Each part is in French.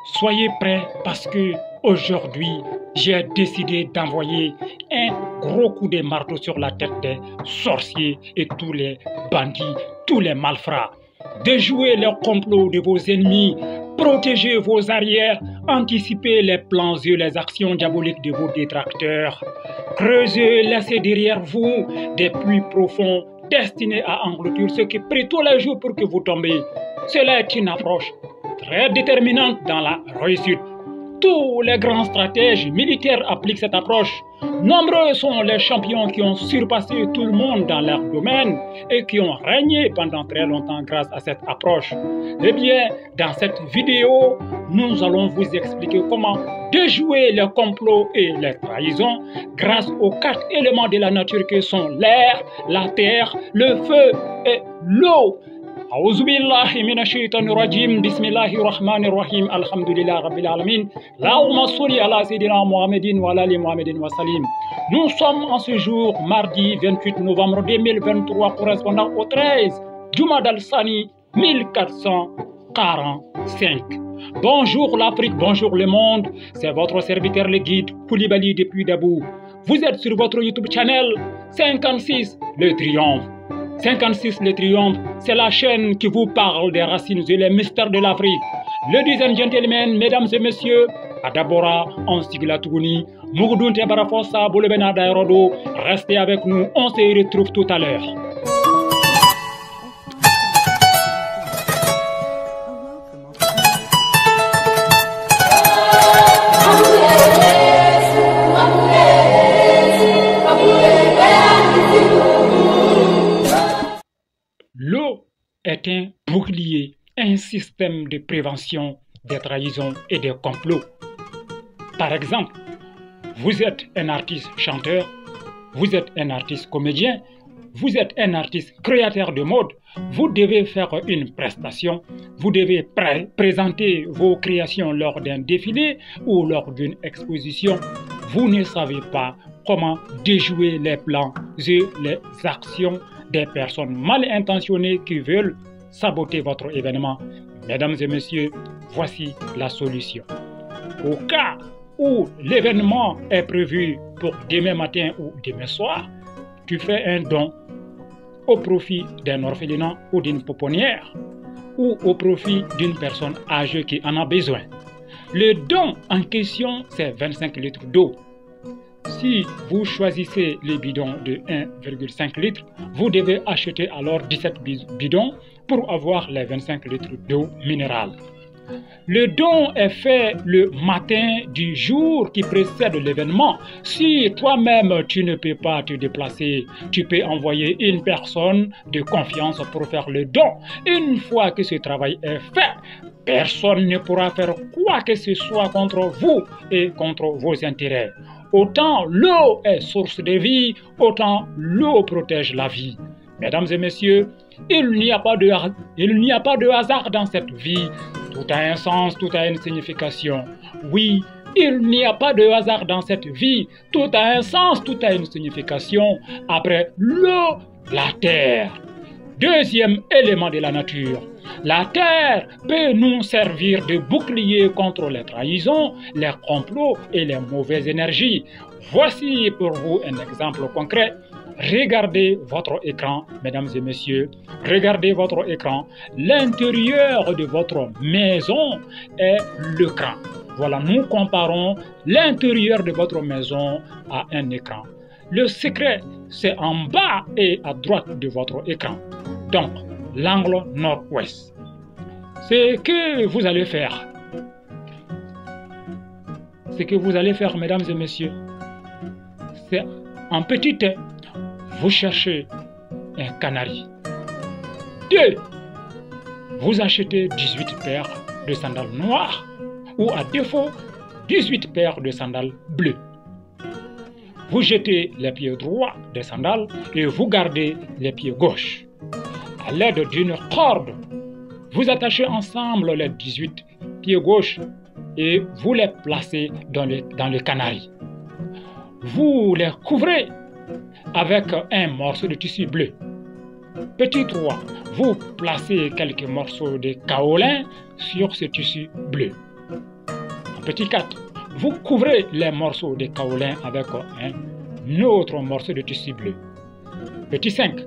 Soyez prêts parce que aujourd'hui, j'ai décidé d'envoyer un gros coup de marteau sur la tête des sorciers et tous les bandits, tous les malfrats. Déjouez les complots de vos ennemis, protégez vos arrières, anticipez les plans et les actions diaboliques de vos détracteurs. Creusez, laissez derrière vous des puits profonds destinés à engloutir ceux qui prient tous les jours pour que vous tombiez. Cela est une approche très déterminante dans la réussite. Tous les grands stratèges militaires appliquent cette approche. Nombreux sont les champions qui ont surpassé tout le monde dans leur domaine et qui ont régné pendant très longtemps grâce à cette approche. Eh bien, dans cette vidéo, nous allons vous expliquer comment déjouer les complots et les trahisons grâce aux 4 éléments de la nature que sont l'air, la terre, le feu et l'eau. أعوذ بالله من الشيطان الرجيم بسم الله الرحمن الرحيم الحمد لله رب العالمين اللهم صل على سيدنا محمد وعلى آل محمد وسلم. Nous sommes en ce jour mardi 28 novembre 2023 correspondant au 13 Jumad al-Sani 1445. Bonjour l'Afrique, bonjour le monde, c'est votre serviteur le guide Koulibaly depuis Dabou. Vous êtes sur votre YouTube channel 56 le triomphe. 56 le triomphe, c'est la chaîne qui vous parle des racines et les mystères de l'Afrique. Ladies and gentlemen, mesdames et messieurs, Adabora, Onsiglatuni, Mugdunte Barafosa, Boulebena Dairodo, restez avec nous, on se retrouve tout à l'heure. L'eau est un bouclier, un système de prévention des trahisons et des complots. Par exemple, vous êtes un artiste chanteur, vous êtes un artiste comédien, vous êtes un artiste créateur de mode, vous devez faire une prestation, vous devez présenter vos créations lors d'un défilé ou lors d'une exposition. Vous ne savez pas comment déjouer les plans et les actions des personnes mal intentionnées qui veulent saboter votre événement. Mesdames et messieurs, voici la solution. Au cas où l'événement est prévu pour demain matin ou demain soir, tu fais un don au profit d'un orphelinat ou d'une pouponnière ou au profit d'une personne âgée qui en a besoin. Le don en question, c'est 25 litres d'eau. Si vous choisissez les bidons de 1,5 litres, vous devez acheter alors 17 bidons pour avoir les 25 litres d'eau minérale. Le don est fait le matin du jour qui précède l'événement. Si toi-même tu ne peux pas te déplacer, tu peux envoyer une personne de confiance pour faire le don. Une fois que ce travail est fait, personne ne pourra faire quoi que ce soit contre vous et contre vos intérêts. Autant l'eau est source de vie, autant l'eau protège la vie. Mesdames et messieurs, il n'y a pas de hasard dans cette vie. Tout a un sens, tout a une signification. Oui, il n'y a pas de hasard dans cette vie. Tout a un sens, tout a une signification. Après l'eau, la terre. Deuxième élément de la nature. La terre peut nous servir de bouclier contre les trahisons, les complots et les mauvaises énergies. Voici pour vous un exemple concret. Regardez votre écran, mesdames et messieurs. Regardez votre écran. L'intérieur de votre maison est l'écran. Voilà, nous comparons l'intérieur de votre maison à un écran. Le secret, c'est en bas et à droite de votre écran. Donc, l'angle nord-ouest. Ce que vous allez faire, mesdames et messieurs, c'est en petit t, vous cherchez un canari. 2. Vous achetez 18 paires de sandales noires ou à défaut 18 paires de sandales bleues. Vous jetez les pieds droits des sandales et vous gardez les pieds gauches. À l'aide d'une corde, vous attachez ensemble les 18 pieds gauches et vous les placez dans le canari. Vous les couvrez avec un morceau de tissu bleu. Petit 3, vous placez quelques morceaux de kaolin sur ce tissu bleu. Petit 4, vous couvrez les morceaux de kaolin avec un autre morceau de tissu bleu. Petit 5,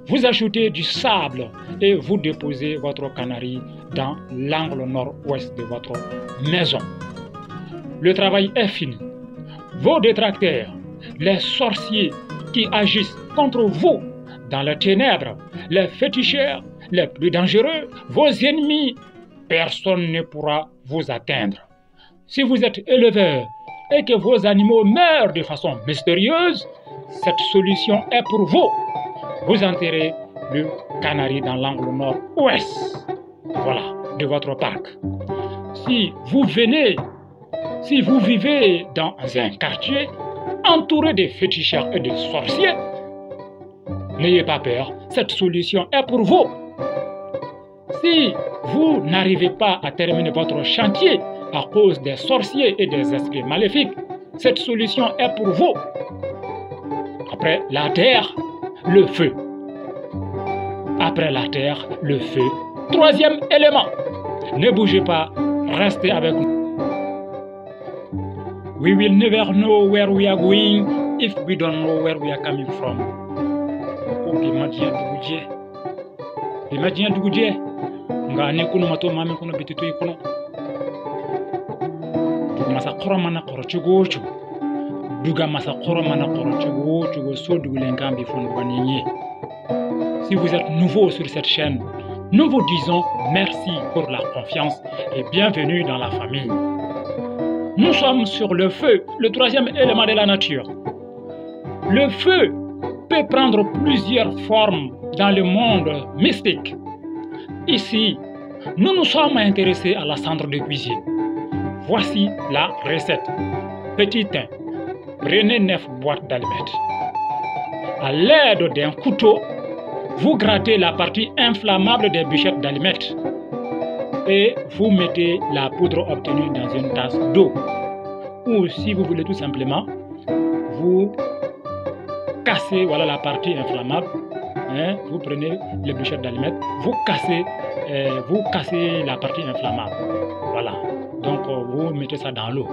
vous ajoutez du sable et vous déposez votre canari dans l'angle nord-ouest de votre maison. Le travail est fini. Vos détracteurs, les sorciers qui agissent contre vous dans les ténèbres, les féticheurs les plus dangereux, vos ennemis, personne ne pourra vous atteindre. Si vous êtes éleveur et que vos animaux meurent de façon mystérieuse, cette solution est pour vous. Vous enterrez le canari dans l'angle nord-ouest, voilà, de votre parc. Si vous vivez dans un quartier entouré de féticheurs et de sorciers, n'ayez pas peur, cette solution est pour vous. Si vous n'arrivez pas à terminer votre chantier à cause des sorciers et des esprits maléfiques, cette solution est pour vous. Après la terre, le feu. Après la terre, le feu. Troisième élément. Ne bougez pas, restez avec nous. We will never know where we are going if we don't know where we are coming from. Imagine duguje. Ngane kuno mato mame kuno bitito ikuno. Masa koro mana koro chugochu. Duga masa koro mana koro chugochu so dugulengambi fon banyenye. Si vous êtes nouveau sur cette chaîne, nous vous disons merci pour la confiance et bienvenue dans la famille. Nous sommes sur le feu, le troisième élément de la nature. Le feu peut prendre plusieurs formes dans le monde mystique. Ici, nous nous sommes intéressés à la cendre de cuisine. Voici la recette. Petit 1. Prenez 9 boîtes d'allumettes. À l'aide d'un couteau, vous grattez la partie inflammable des bûchettes d'allumettes et vous mettez la poudre obtenue dans une tasse d'eau. Ou si vous voulez tout simplement, vous cassez voilà, la partie inflammable. Vous prenez les bûchettes d'allumettes, vous cassez la partie inflammable. Voilà. Donc vous mettez ça dans l'eau.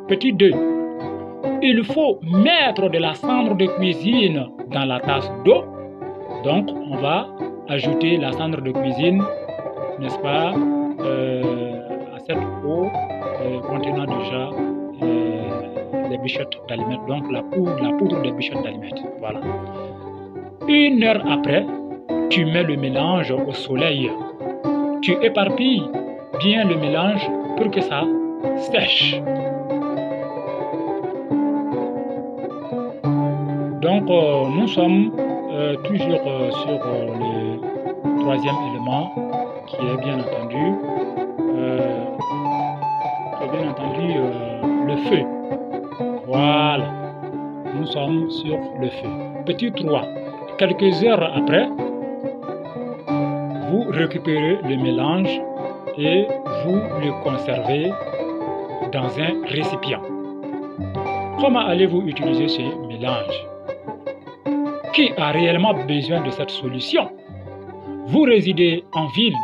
Petit 2. Il faut mettre de la cendre de cuisine dans la tasse d'eau. Donc, on va ajouter la cendre de cuisine, n'est-ce pas, à cette eau contenant déjà les bûchettes d'allumettes, donc la poudre des bûchettes d'allumettes. Voilà. 1 heure après, tu mets le mélange au soleil. Tu éparpilles bien le mélange pour que ça sèche. Donc, nous sommes toujours sur le troisième élément qui est bien entendu, le feu. Voilà, nous sommes sur le feu. Petit 3, quelques heures après, vous récupérez le mélange et vous le conservez dans un récipient. Comment allez-vous utiliser ce mélange? Qui a réellement besoin de cette solution? Vous résidez en ville.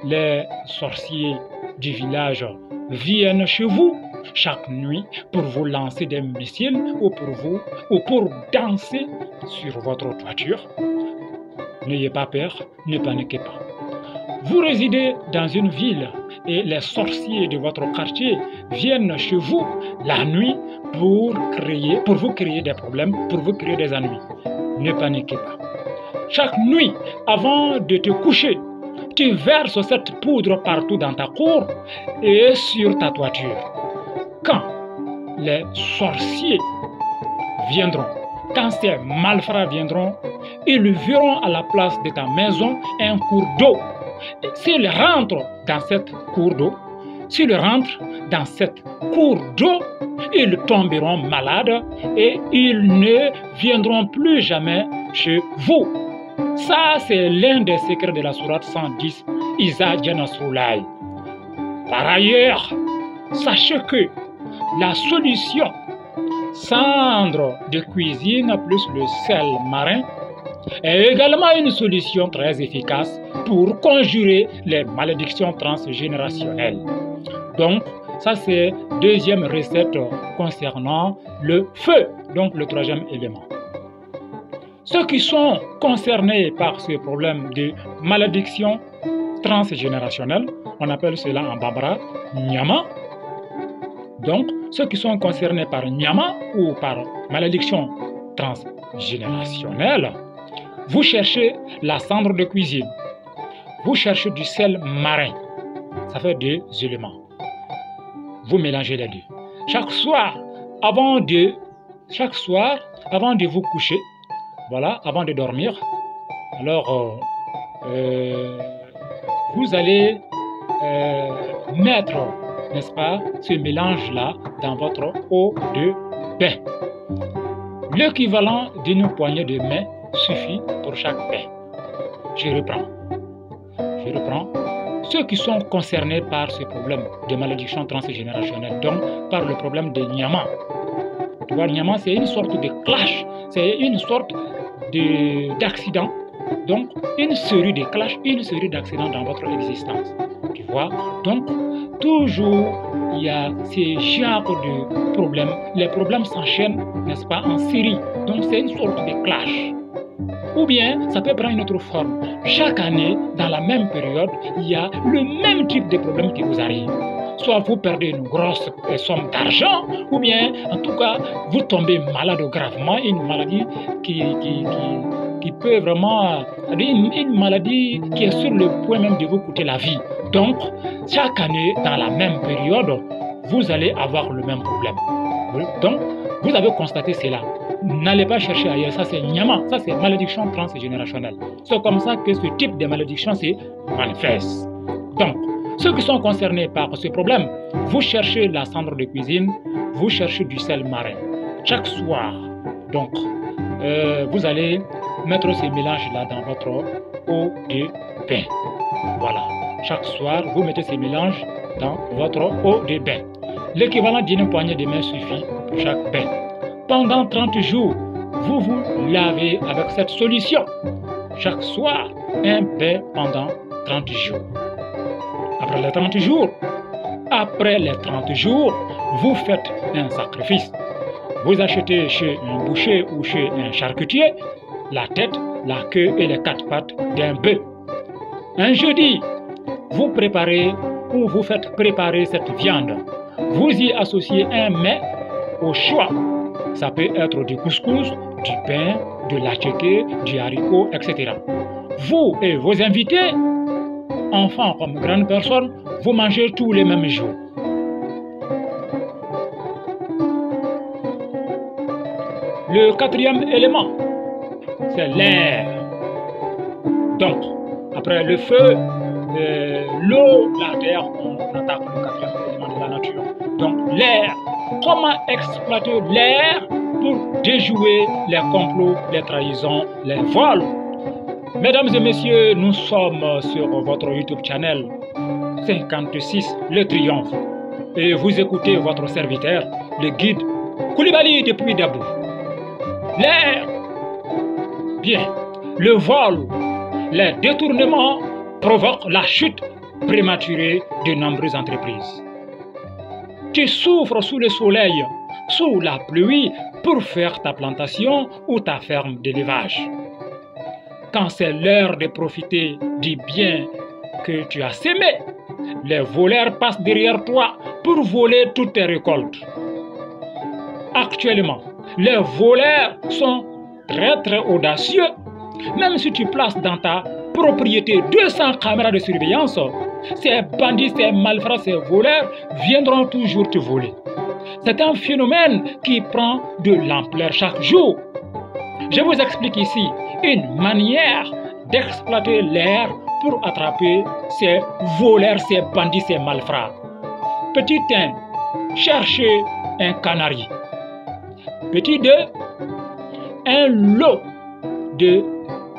Les sorciers du village viennent chez vous chaque nuit pour vous lancer des missiles ou pour danser sur votre toiture. N'ayez pas peur, ne paniquez pas. Vous résidez dans une ville et les sorciers de votre quartier viennent chez vous la nuit pour vous créer des problèmes, pour vous créer des ennuis. Ne paniquez pas. Chaque nuit, avant de te coucher, tu verses cette poudre partout dans ta cour et sur ta toiture. Quand les sorciers viendront, quand ces malfrats viendront, ils verront à la place de ta maison un cours d'eau. S'ils rentrent dans cette cour d'eau, ils tomberont malades et ils ne viendront plus jamais chez vous. Ça, c'est l'un des secrets de la sourate 110, Isa Djanasroulay. Par ailleurs, sachez que la solution cendre de cuisine plus le sel marin est également une solution très efficace pour conjurer les malédictions transgénérationnelles. Donc, ça c'est deuxième recette concernant le feu, donc le troisième élément. Ceux qui sont concernés par ce problème de malédiction transgénérationnelle, on appelle cela en bambara Nyama. Donc, ceux qui sont concernés par Nyama ou par malédiction transgénérationnelle, vous cherchez la cendre de cuisine, vous cherchez du sel marin, ça fait deux éléments. Vous mélangez les deux. Chaque soir, avant de vous coucher, voilà, avant de dormir, alors vous allez mettre, n'est-ce pas, ce mélange-là dans votre eau de bain. L'équivalent d'une poignée de main suffit pour chaque bain. Je reprends. Ceux qui sont concernés par ce problème de malédiction transgénérationnelle, donc par le problème de Nyama. Tu vois, Nyama, c'est une sorte de clash, c'est une sorte d'accident. Donc, une série de clashs, une série d'accidents dans votre existence. Tu vois, donc, toujours, il y a ces genres de problèmes. Les problèmes s'enchaînent, n'est-ce pas, en série. Donc, c'est une sorte de clash. Ou bien, ça peut prendre une autre forme. Chaque année, dans la même période, il y a le même type de problème qui vous arrive. Soit vous perdez une grosse somme d'argent, ou bien, en tout cas, vous tombez malade gravement, une maladie qui peut vraiment, une maladie qui est sur le point même de vous coûter la vie. Donc, chaque année, dans la même période, vous allez avoir le même problème. Donc, vous avez constaté cela. N'allez pas chercher ailleurs, ça c'est Nyama, ça c'est malédiction transgénérationnelle. C'est comme ça que ce type de malédiction se manifeste. Donc, ceux qui sont concernés par ce problème, vous cherchez la cendre de cuisine, vous cherchez du sel marin. Chaque soir, donc, vous allez mettre ces mélanges-là dans votre eau de bain. Voilà. Chaque soir, vous mettez ces mélanges dans votre eau de bain. L'équivalent d'une poignée de main suffit pour chaque bain. Pendant 30 jours, vous vous lavez avec cette solution. Chaque soir, un bain pendant 30 jours. Après les 30 jours, vous faites un sacrifice. Vous achetez chez un boucher ou chez un charcutier la tête, la queue et les 4 pattes d'un bœuf. Un jeudi, vous préparez ou vous faites préparer cette viande. Vous y associez un mets au choix. Ça peut être du couscous, du pain, de l'attiéké, du haricot, etc. Vous et vos invités, enfants comme grandes personnes, vous mangez tous les mêmes jours. Le quatrième élément, c'est l'air. Donc, après le feu, l'eau, la terre, on attaque le quatrième élément de la nature. Donc, l'air. Comment exploiter l'air pour déjouer les complots, les trahisons, les vols? Mesdames et messieurs, nous sommes sur votre YouTube channel 56, Le Triomphe. Et vous écoutez votre serviteur, le guide Koulibaly depuis Dabou. L'air. Bien. Le vol, les détournements provoquent la chute prématurée de nombreuses entreprises. Tu souffres sous le soleil, sous la pluie pour faire ta plantation ou ta ferme d'élevage. Quand c'est l'heure de profiter du bien que tu as sémé, les voleurs passent derrière toi pour voler toutes tes récoltes. Actuellement, les voleurs sont très audacieux. Même si tu places dans ta propriété 200 caméras de surveillance, ces bandits, ces malfrats, ces voleurs viendront toujours te voler. C'est un phénomène qui prend de l'ampleur chaque jour. Je vous explique ici une manière d'exploiter l'air pour attraper ces voleurs, ces bandits, ces malfrats. Petit 1, cherchez un canari. Petit 2, un lot de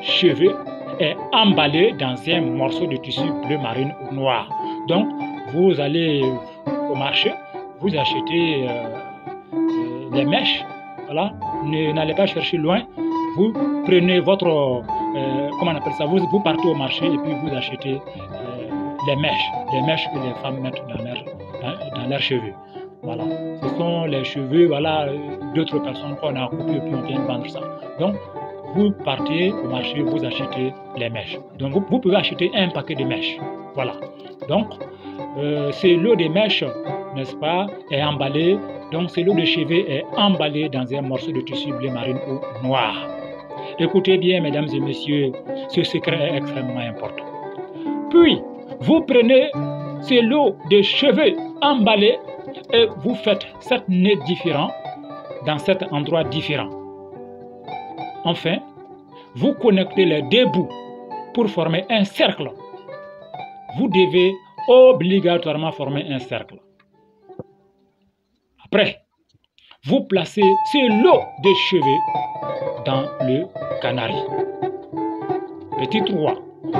cheveux est emballé dans un morceau de tissu bleu marine ou noir. Donc, vous allez au marché, vous achetez les mèches. Voilà, n'allez pas chercher loin. Vous prenez votre, comment on appelle ça, vous partez au marché et puis vous achetez les mèches que les femmes mettent dans leurs cheveux. Voilà, ce sont les cheveux, voilà, d'autres personnes qu'on a coupés et puis on vient vendre ça. Donc, vous partez au marché, vous achetez les mèches. Donc, vous pouvez acheter un paquet de mèches. Voilà. Donc, c'est l'eau des mèches, n'est-ce pas, est emballée. Donc, c'est l'eau de chevet est emballée dans un morceau de tissu bleu marine ou noir. Écoutez bien, mesdames et messieurs, ce secret est extrêmement important. Puis, vous prenez c'est l'eau de cheveux emballée et vous faites 7 nœuds différents dans 7 endroits différents. Enfin, vous connectez les deux bouts pour former un cercle. Vous devez obligatoirement former un cercle. Après, vous placez ce lot de cheveux dans le canari. Petit 3,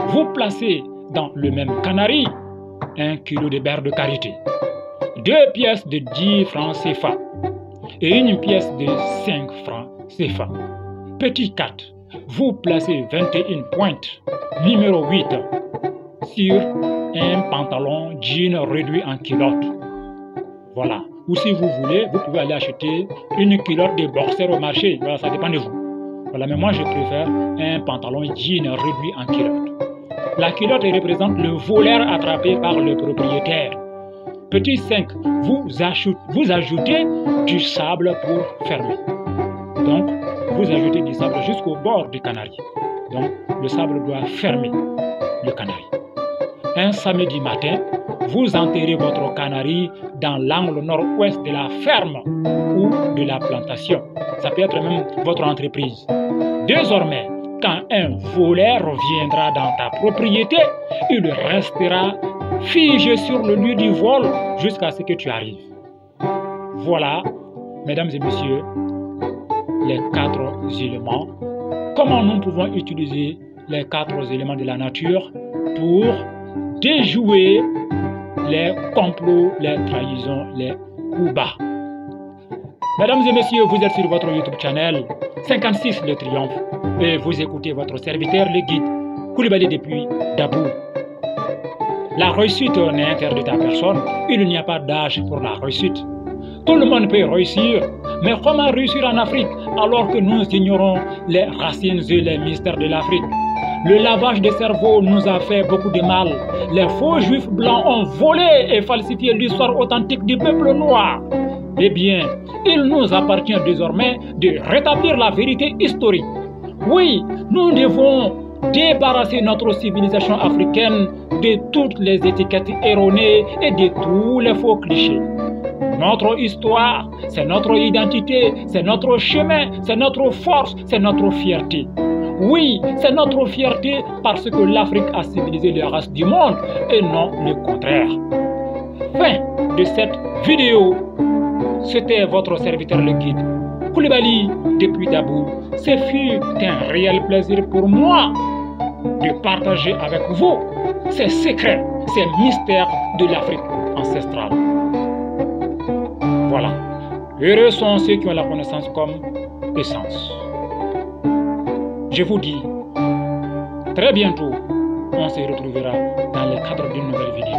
vous placez dans le même canari 1 kg de beurre de karité, 2 pièces de 10 francs CFA et une pièce de 5 francs CFA. Petit 4, vous placez 21 pointes numéro 8 sur un pantalon jean réduit en culotte. Voilà. Ou si vous voulez, vous pouvez aller acheter une culotte de boxer au marché. Voilà, ça dépend de vous. Voilà, mais moi je préfère un pantalon jean réduit en culotte. La culotte représente le voleur attrapé par le propriétaire. Petit 5, vous ajoutez du sable pour fermer. Donc, vous ajoutez du sable jusqu'au bord du canari. Donc, le sable doit fermer le canari. Un samedi matin, vous enterrez votre canari dans l'angle nord-ouest de la ferme ou de la plantation. Ça peut être même votre entreprise. Désormais, quand un voleur viendra dans ta propriété, il restera figé sur le lieu du vol jusqu'à ce que tu arrives. Voilà, mesdames et messieurs, les 4 éléments. Comment nous pouvons utiliser les 4 éléments de la nature pour déjouer les complots, les trahisons, les coups bas. Mesdames et messieurs, vous êtes sur votre YouTube channel 56 Le Triomphe et vous écoutez votre serviteur le guide Koulibaly depuis Dabou. La réussite n'est interdite à personne, il n'y a pas d'âge pour la réussite. Tout le monde peut réussir, mais comment réussir en Afrique alors que nous ignorons les racines et les mystères de l'Afrique? Le lavage des cerveaux nous a fait beaucoup de mal. Les faux juifs blancs ont volé et falsifié l'histoire authentique du peuple noir. Eh bien, il nous appartient désormais de rétablir la vérité historique. Oui, nous devons débarrasser notre civilisation africaine de toutes les étiquettes erronées et de tous les faux clichés. Notre histoire, c'est notre identité, c'est notre chemin, c'est notre force, c'est notre fierté. Oui, c'est notre fierté parce que l'Afrique a civilisé les races du monde et non le contraire. Fin de cette vidéo. C'était votre serviteur le guide Koulibaly depuis Dabou. Ce fut un réel plaisir pour moi de partager avec vous ces secrets, ces mystères de l'Afrique ancestrale. Voilà. Heureux sont ceux qui ont la connaissance comme essence. Je vous dis, très bientôt, on se retrouvera dans le cadre d'une nouvelle vidéo.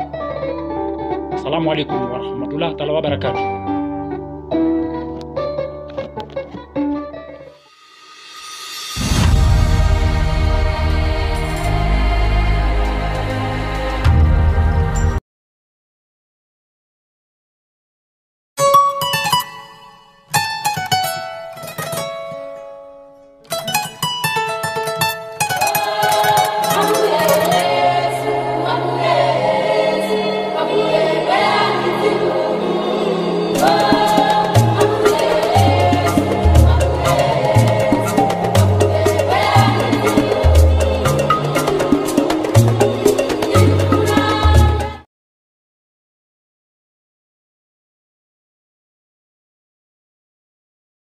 Assalamu alaikum wa rahmatullahi wa barakatuh.